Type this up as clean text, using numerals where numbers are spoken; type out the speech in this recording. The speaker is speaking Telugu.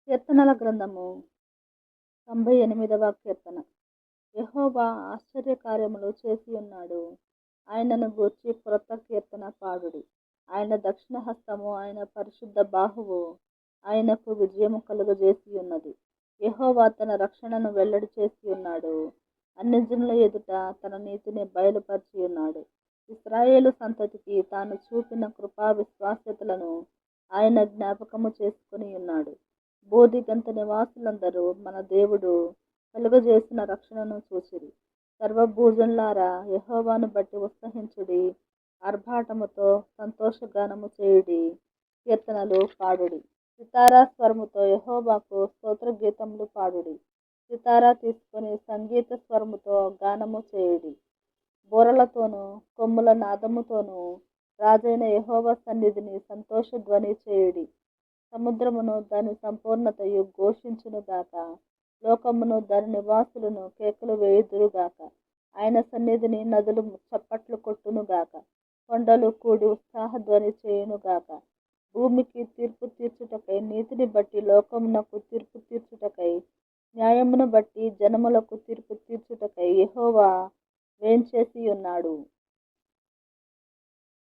కీర్తనల గ్రంథము 98వ కీర్తన. యెహోవా ఆశ్చర్యకార్యములు చేసియున్నాడు. ఆయనను గూర్చి క్రొత్త కీర్తన పాడుడి. ఆయన దక్షిణ హస్తము, ఆయన పరిశుద్ధ బాహువు ఆయనకు విజయము కలుగజేసియున్నది. యెహోవా తన రక్షణను వెల్లడి చేసియున్నాడు. అన్ని జనుల ఎదుట తన నీతిని బయలుపరిచియున్నాడు. ఇశ్రాయేలు సంతతికి తాను చూపిన కృపా విశ్వాస్యతలను ఆయన జ్ఞాపకము చేసుకొనియున్నాడు. బోధిగంత నివాసులందరూ మన దేవుడు కలుగజేసిన రక్షణను చూసిరి. సర్వభూజనులారా, యెహోవాను బట్టి ఉత్సహించుడి, ఆర్భాటముతో సంతోషగానము చేయుడి, కీర్తనలు పాడుడి. సితారా స్వరముతో యెహోవాకు స్తోత్రగీతములు పాడుడి. సితారా తీసుకొని సంగీత స్వరముతో గానము చేయుడి. బూరలతోనూ కొమ్ముల నాదముతోనూ రాజైన యెహోవా సన్నిధిని సంతోషధ్వని చేయుడి. సముద్రమును దాని సంపూర్ణతయు ఘోషించునుగాక. లోకమును దాని నివాసులను కేకలు వేయుదురుగాక. ఆయన సన్నిధిని నదులు చప్పట్లు కొట్టునుగాక. కొండలు కూడి ఉత్సాహధ్వని చేయునుగాక. భూమికి తీర్పు తీర్చుటకై, నీతిని బట్టి లోకమునకు తీర్పు తీర్చుటకై, న్యాయమును బట్టి జనములకు తీర్పు తీర్చుటకై యెహోవా వేంచేసియున్నాడు.